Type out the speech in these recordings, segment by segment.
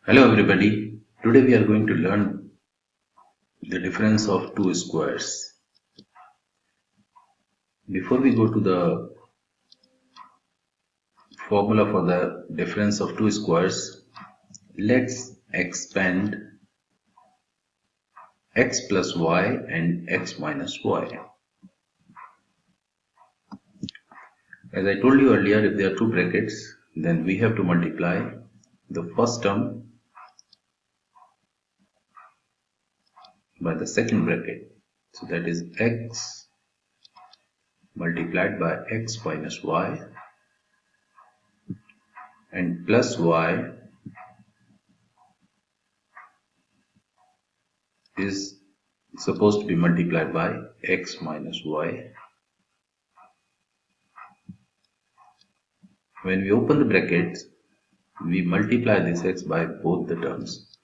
Hello everybody, today we are going to learn the difference of two squares. Before we go to the formula for the difference of two squares, let's expand x plus y and x minus y. As I told you earlier, if there are two brackets, then we have to multiply the first term by the second bracket. So that is x multiplied by x minus y and plus y is supposed to be multiplied by x minus y. When we open the brackets, we multiply this x by both the terms.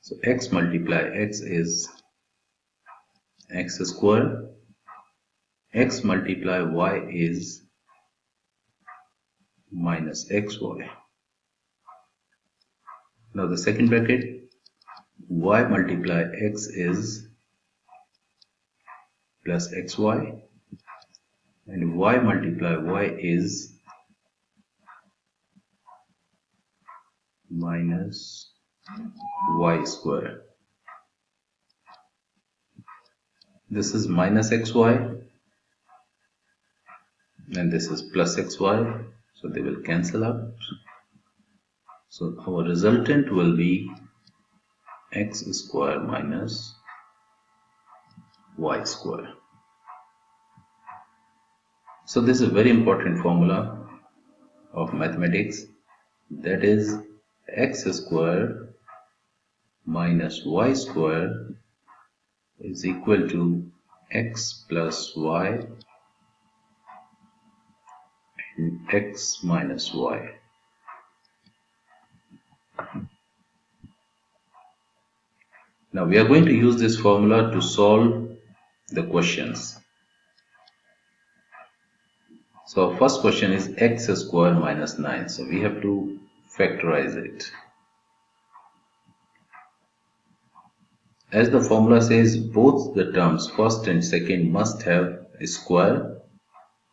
So x multiply x is x square, x multiply y is minus xy. Now the second bracket, y multiply x is plus xy and y multiply y is minus y square. This is minus xy and this is plus xy, so they will cancel out. So our resultant will be x square minus y square. So this is a very important formula of mathematics, that is x square minus y square is equal to x plus y and x minus y. Now we are going to use this formula to solve the questions. So our first question is x square minus 9. So we have to factorize it. As the formula says, both the terms first and second must have a square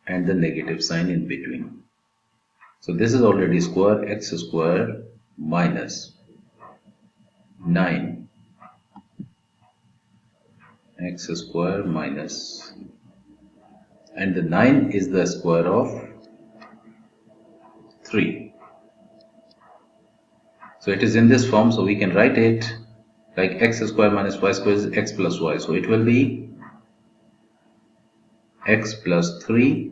and the negative sign in between. So this is already square, x square minus 9, x square minus, and the 9 is the square of 3. So it is in this form, so we can write it like x square minus y square is x plus y. So it will be x plus 3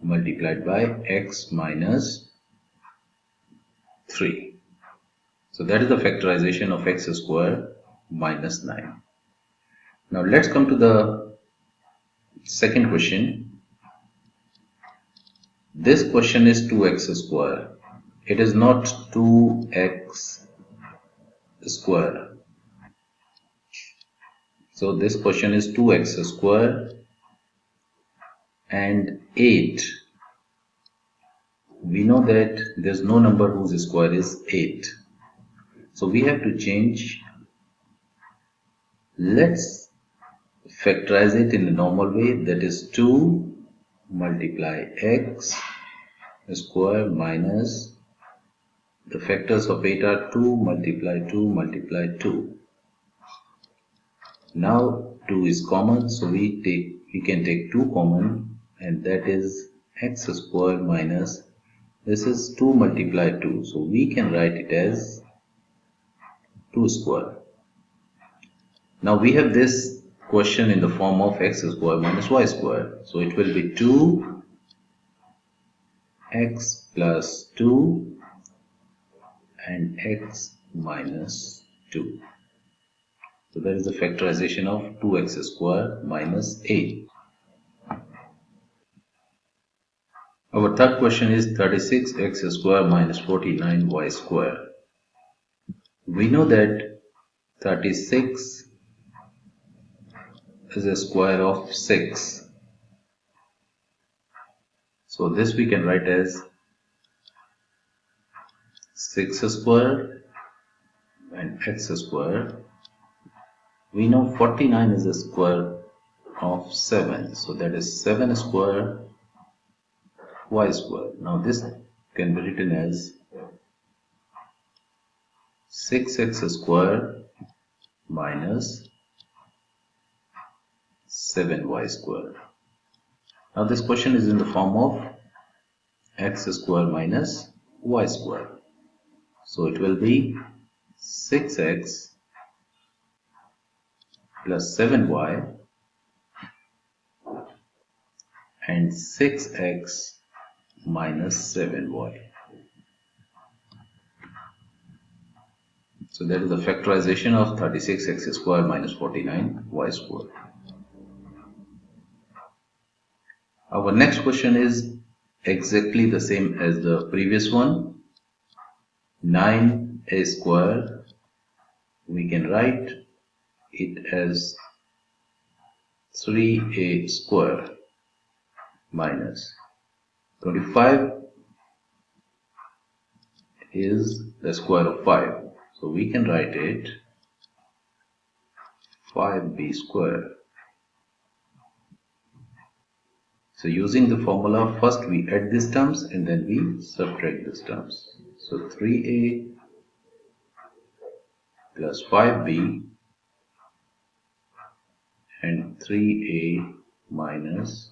multiplied by x minus 3. So that is the factorization of x square minus 9. Now let's come to the second question. This question is 2x square. It is not 2x square. So this question is 2x square and 8. We know that there's no number whose square is 8. So we have to change. Let's factorize it in a normal way, that is 2 multiply x square minus, the factors of 8 are 2 multiply 2 multiply 2. Now 2 is common, so we can take 2 common, and that is x square minus, this is 2 multiply 2, so we can write it as 2 square. Now we have this question in the form of x square minus y square, so it will be 2 x plus 2 and x minus 2. So that is the factorization of 2x square minus 8. Our third question is 36x square minus 49y square. We know that 36 is a square of 6. So this we can write as 6 square and x square. We know 49 is the square of 7, so that is 7 square y square. Now this can be written as 6x square minus 7y square. Now this question is in the form of x square minus y square. So it will be 6x plus 7y and 6x minus 7y. So that is the factorization of 36x square minus 49y square. Our next question is exactly the same as the previous one. 9a square, we can write it as 3a square minus 25 is the square of 5. So we can write it 5b square. So using the formula, first we add these terms and then we subtract these terms. So 3a plus 5b and 3a minus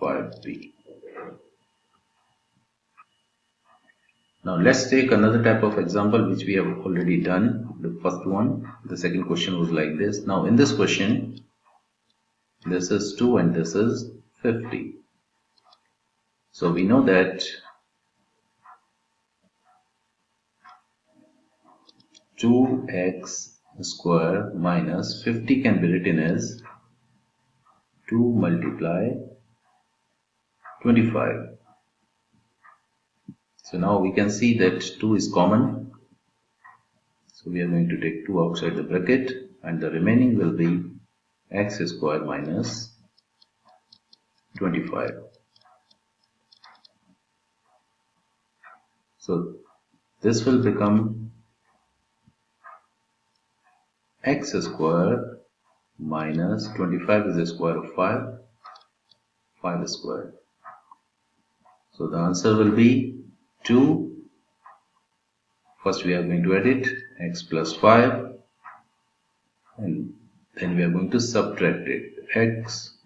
5b. Now let's take another type of example which we have already done. The first one, the second question was like this. Now in this question, this is 2 and this is 50. So we know that 2x square minus 50 can be written as 2 multiply 25. So now we can see that 2 is common. So we are going to take 2 outside the bracket and the remaining will be x square minus 25. So this will become x square minus 25 is the square of 5 square. So the answer will be 2. First we are going to add it, x plus 5, and then we are going to subtract it, x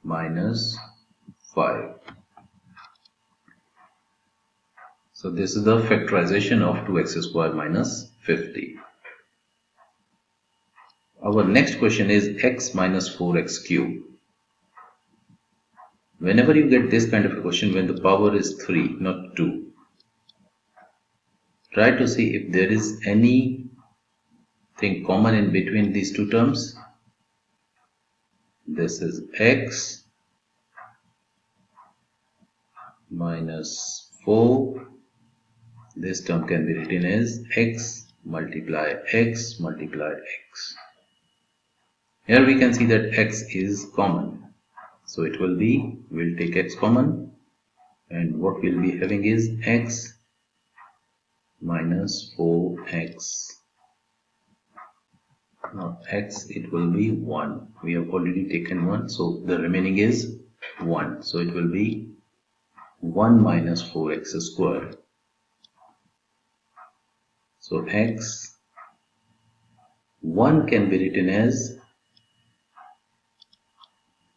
minus 5. So this is the factorization of 2x square minus 50. Our next question is x minus 4x cube. Whenever you get this kind of a question when the power is 3, not 2, try to see if there is anything common in between these two terms. This is x minus 4. This term can be written as x multiply x multiply x. Here we can see that x is common. So it will be, we'll take x common, and what we'll be having is x minus 4x. Now x, it will be 1. We have already taken 1, so the remaining is 1. So it will be 1 minus 4x square. So x 1 can be written as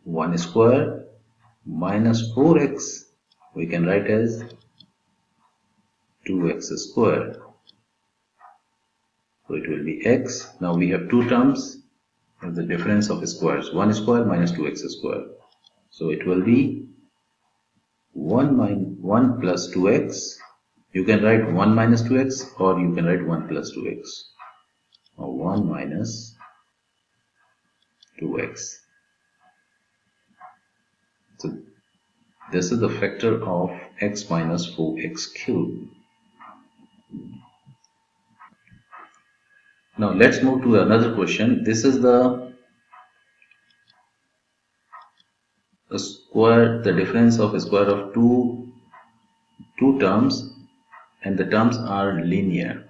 1 square minus 4x we can write as 2x square. So it will be x. Now we have two terms of the difference of squares, 1 square minus 2x square. So it will be 1 plus 2x. You can write 1 minus 2x or you can write 1 plus 2x, or 1 minus 2x. So this is the factor of x minus 4x cubed. Now let's move to another question. This is the square, the difference of a square of two terms, and the terms are linear.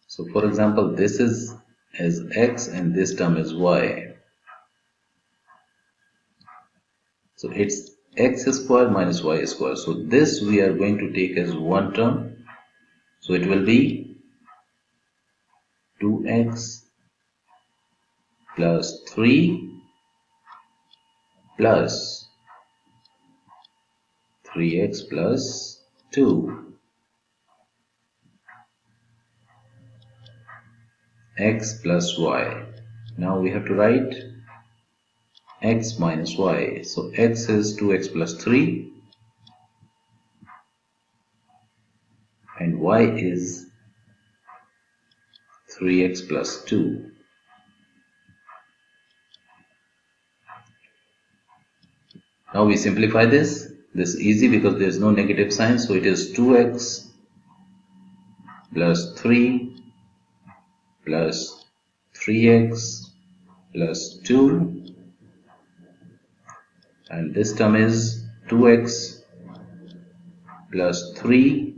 So for example, this is as x and this term is y. So it's x square minus y square. So this we are going to take as one term. So it will be 2x plus 3 plus 3x plus 2. X plus y. Now we have to write x minus y. So x is 2x plus 3 and y is 3x plus 2. Now we simplify this. This is easy because there is no negative sign. So it is 2x plus 3 plus 3x plus 2, and this term is 2x plus 3.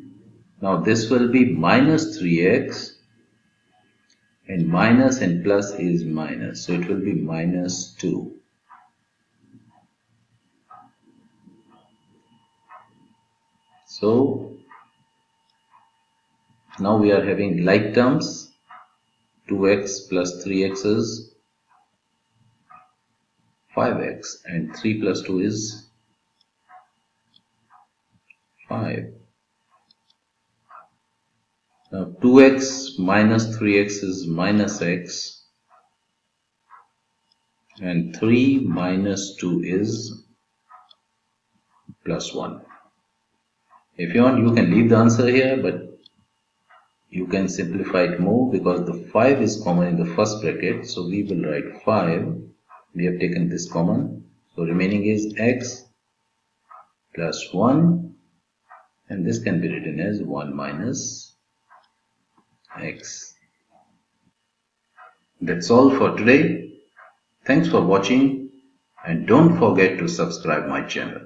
Now this will be minus 3x, and minus and plus is minus, so it will be minus 2. So now we are having like terms. 2x plus 3x is 5x and 3 plus 2 is 5. Now 2x minus 3x is minus x and 3 minus 2 is plus 1. If you want, you can leave the answer here, but you can simplify it more because the 5 is common in the first bracket. So we will write 5. We have taken this common. So remaining is x plus 1, and this can be written as 1 minus x. That's all for today. Thanks for watching, and don't forget to subscribe my channel.